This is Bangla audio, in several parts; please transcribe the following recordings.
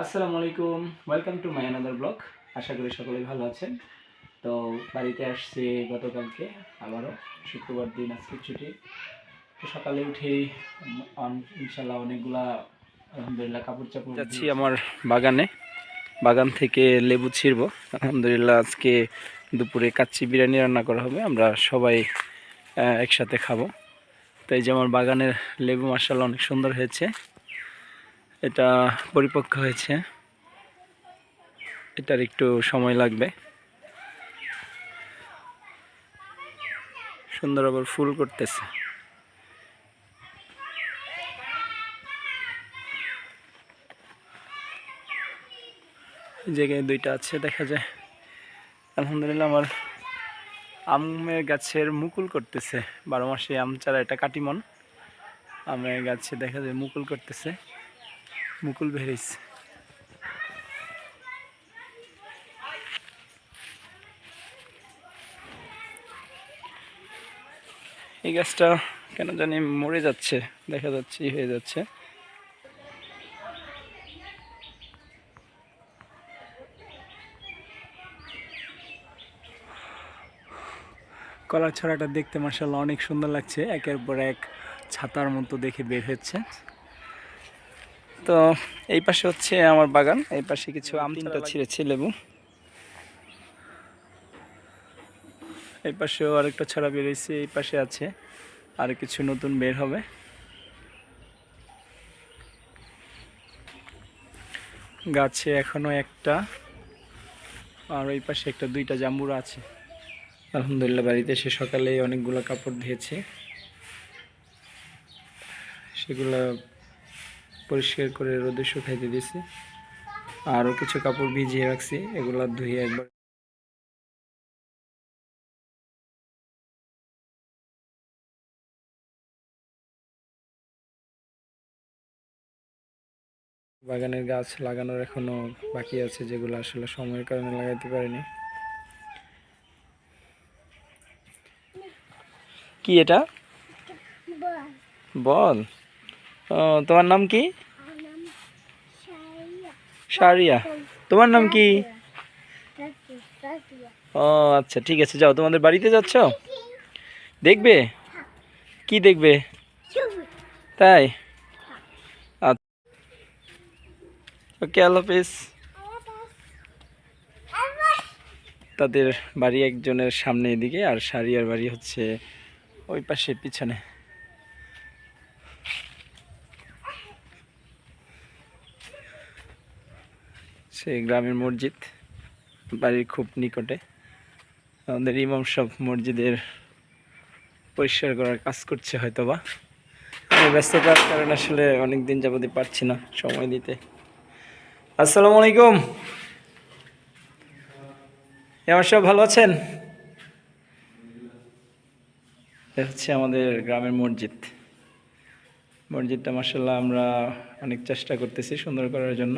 আসসালামু আলাইকুম, welcome to my another blog. আশা করি সকলেই ভালো আছেন। তো বাড়িতে আসছি গতকালকে, আবারও শুক্রবার দিন, আজকে ছুটি। তো সকালে উঠেই ইনশাল্লাহ অনেকগুলা আলহামদুলিল্লাহ কাপড় চাপড় যাচ্ছি আমার বাগানে। বাগান থেকে লেবু ছিঁড়বো। আলহামদুলিল্লাহ আজকে দুপুরে কাচ্চি বিরিয়ানি রান্না করা হবে, আমরা সবাই একসাথে খাবো। তো এই যে আমার বাগানের লেবু মাশাআল্লাহ অনেক সুন্দর হয়েছে, এটা পরিপক্ক হয়েছে, এটার একটু সময় লাগবে। সুন্দর আবার ফুল করতেছে। এই জায়গায় দুইটা আছে দেখা যায়। আলহামদুলিল্লাহ আমার আমের গাছের মুকুল করতেছে, 12 মাসে আম চারা, এটা কাটিমন। আমের গাছে দেখা যায় মুকুল করতেছে, মুকুল বেরিয়েছে। এই গাছটা কেন জানি মরে যাচ্ছে, দেখা যাচ্ছে হয়ে যাচ্ছে। কলার ছড়াটা দেখতে মাশাআল্লাহ অনেক সুন্দর লাগছে, একের পর এক ছাতার মতো দেখে বের হচ্ছে। তো এই পাশে হচ্ছে আমার বাগান, এই পাশে কিছু আম তিনটা ছিঁড়েছি লেবু, এই পাশেও আরেকটা ছড়া বেরিয়েছে, এই পাশে আছে আর কিছু নতুন বের হবে। গাছে এখনো একটা, আর ওই পাশে একটা, দুইটা জাম্বুরা আছে। আলহামদুলিল্লাহ বাড়িতে এসে সকালে অনেকগুলো কাপড় ধুয়েছি, সেগুলো পরিষ্কার করে রোদে শুকাইতে দিয়েছি। আরও কিছু কাপড় ভিজিয়ে রাখছি, এগুলো ধুয়ে একবার বাগানের গাছ লাগানোর এখনো বাকি আছে, যেগুলো আসলে সময়ের কারণে লাগাইতে পারিনি। কি এটা? বল। ও, তোমার নাম কি? সারিয়া। তোমার নাম কি? ও আচ্ছা, ঠিক আছে, যাও, তোমাদের বাড়িতে যাচ্ছ, দেখবে? কি দেখবে? তাই? আচ্ছা, ওকে, আল্লাহ হাফেজ। তাদের বাড়ি একজনের সামনে এদিকে, আর সারিয়ার বাড়ি হচ্ছে ওই পাশে পিছনে। সেই গ্রামের মসজিদ বাড়ির খুব নিকটে। আমাদের ইমাম সাহেব মসজিদের পরিষ্কার করার কাজ করছে হয়তোবা। ব্যস্ততার কারণে আসলে অনেক দিন যাবতীয় পারছি না সময় দিতে। আসসালামু আলাইকুম, ইমাম সাহেব ভালো আছেন? এটা হচ্ছে আমাদের গ্রামের মসজিদ। মসজিদটা মাশাআল্লাহ আমরা অনেক চেষ্টা করতেছি সুন্দর করার জন্য।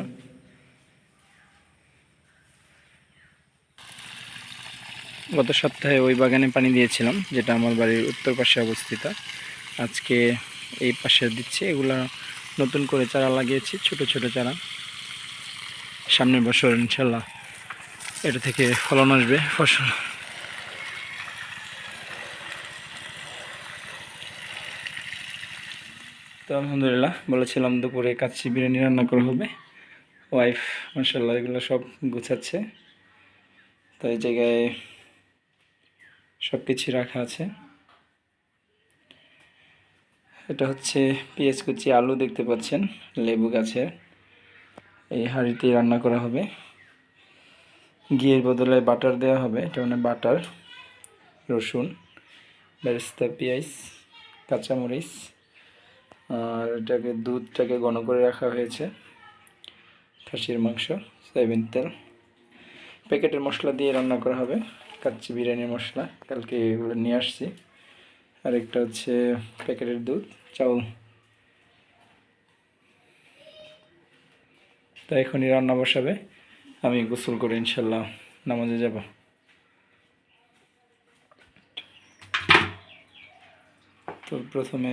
গত সপ্তাহে ওই বাগানে পানি দিয়েছিলাম, যেটা আমার বাড়ির উত্তর পাশে অবস্থিত। আজকে এই পাশে দিচ্ছি। এগুলা নতুন করে চারা লাগিয়েছি, ছোট ছোট চারা। সামনের বছর ইনশাল্লাহ এটা থেকে ফলন আসবে, ফসল। তো আলহামদুলিল্লাহ বলেছিলাম দুপুরে কাচ্চি বিরিয়ানি রান্না করা হবে। ওয়াইফ মাশাআল্লাহ এগুলো সব গুছাচ্ছে। তো এই জায়গায় সব কিছু রাখা আছে। এটা হচ্ছে পেঁয়াজ কুচি, আলু দেখতে পাচ্ছেন, লেবু গাছের। এই হাঁড়িতে রান্না করা হবে। ঘিয়ের বদলে বাটার দেওয়া হবে, এটা মানে বাটার, রসুন, বেরেস্তা, পেঁয়াজ, কাঁচামরিচ, আর এটাকে দুধটাকে ঘন করে রাখা হয়েছে। খাসির মাংস, সয়াবিন তেল, প্যাকেটের মশলা দিয়ে রান্না করা হবে। কাচ্চি বিরিয়ানির মশলা কালকে এগুলো নিয়ে আসছি। আর একটা হচ্ছে প্যাকেটের দুধ, চাউল। তো এখনই রান্না বসাবে, আমি গোসল করে ইনশাল্লাহ নামাজে যাব। তো প্রথমে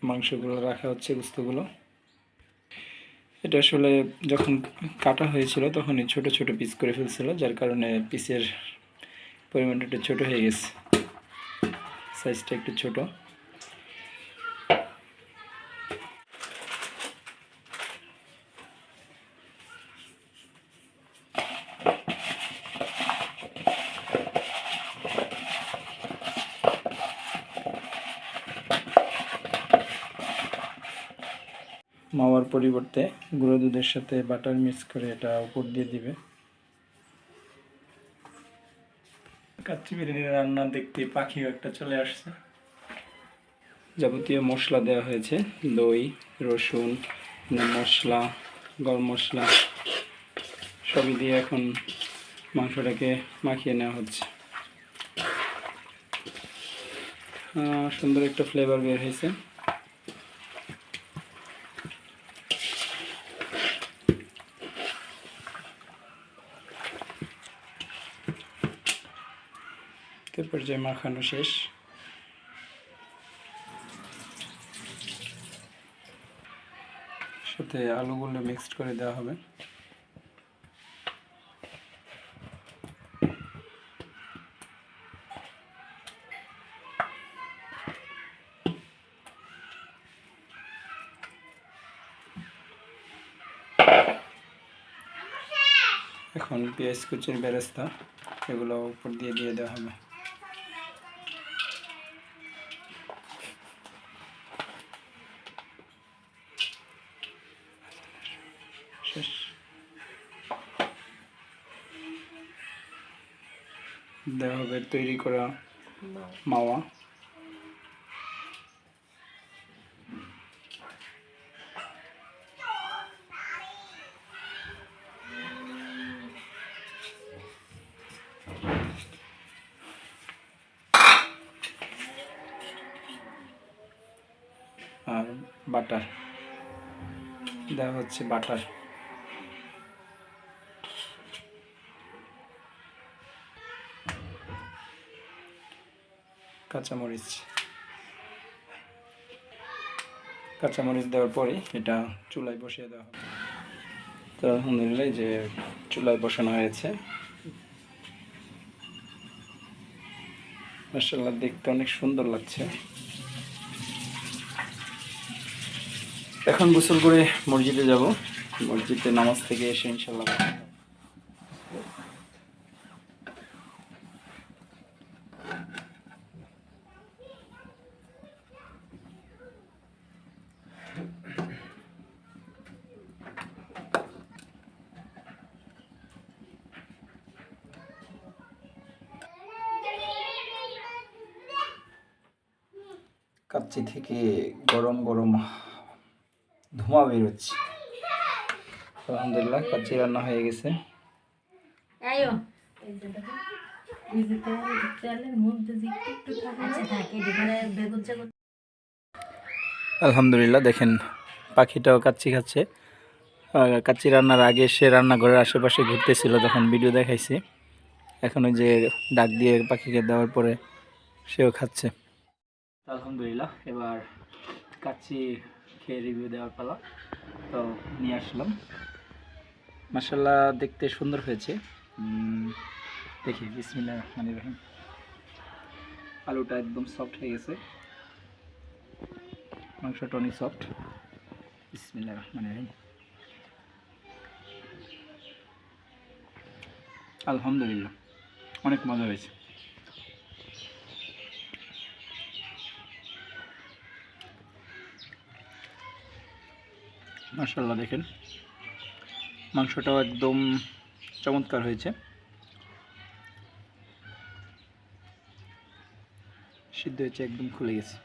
মাংসগুলো রাখা হচ্ছে, গোস্তগুলো। এটা আসলে যখন কাটা হয়েছিল তখনই ছোট ছোট পিস করে ফেলছিল, যার কারণে পিসের পরিমাণটা একটু ছোট হয়ে গেছে, সাইজটা একটু ছোট। মাওয়ার পরিবর্তে গুঁড়ো দুধের সাথে বাটার মিক্স করে এটা উপর দিয়ে দিবে। কাচ্চি বিরিয়ানি রান্না দেখতে পাখিও একটা চলে আসছে। যাবতীয় মশলা দেওয়া হয়েছে, দই, রসুন, মশলা, গরম মশলা সবই দিয়ে এখন মাংসটাকে মাখিয়ে নেওয়া হচ্ছে। সুন্দর একটা ফ্লেভার বের হয়েছে। পর্যায়ে মাখানো শেষ। সাথে আলুগুলো মিক্সড করে দেওয়া হবে। এখন পেঁয়াজ কুচির বেরেস্তা এগুলো উপর দিয়ে দেওয়া হবে। শেষ। দেওয়া হবে তৈরি করা মাওয়া। আর বাটার দেওয়া হচ্ছে, বাটার। কাঁচামরিচ দেওয়ার পরে এটা চুলায় বসিয়ে দেওয়া হবে। তো আলহামদুলিল্লাহ যে চুলায় বসানো হয়েছে, মাশাআল্লাহ দেখতে অনেক সুন্দর লাগছে। এখন গোসল করে মসজিদে যাব, মসজিদে নামাজ থেকে এসে ইনশাআল্লাহ কাচ্চি থেকে গরম গরম ধোঁয়া বেরোচ্ছে। আলহামদুলিল্লাহ কাচ্চি রান্না হয়ে গেছে। আলহামদুলিল্লাহ দেখেন পাখিটাও কাচ্চি খাচ্ছে। কাচ্চি রান্নার আগে সে রান্নাঘরের আশেপাশে ঘুরতেছিল, তখন ভিডিও দেখাইছি। এখন ওই যে ডাক দিয়ে পাখিকে দেওয়ার পরে সেও খাচ্ছে। আলহামদুলিল্লাহ এবার কাচ্চি খেয়ে রিভিউ দেওয়ার পালা। তো নিয়ে আসলাম, মাশাআল্লাহ দেখতে সুন্দর হয়েছে। দেখি বিসমিল্লাহির রহমানির রহিম। আলুটা একদম সফট হয়ে গেছে, মাংসটা অনেক সফট। বিসমিল্লাহির রহমানির রহিম। আলহামদুলিল্লাহ অনেক মজা হয়েছে। মাশাআল্লাহ দেখেন মাংসটাও একদম চমৎকার হয়েছে, সিদ্ধ হয়েছে, একদম খুলে গেছে।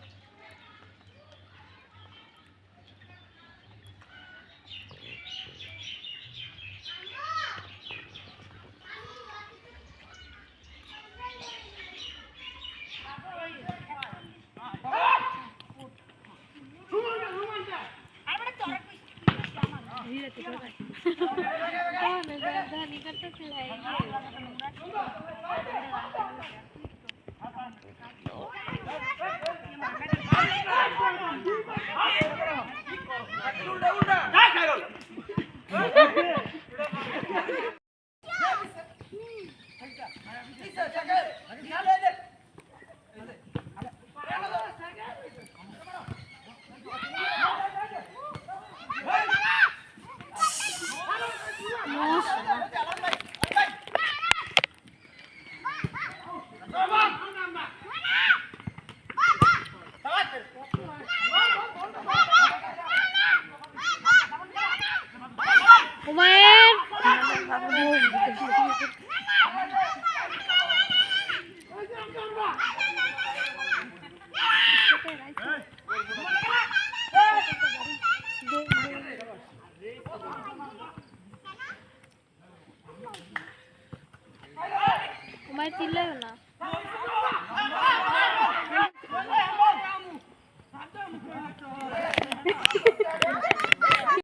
চিল্লায় না।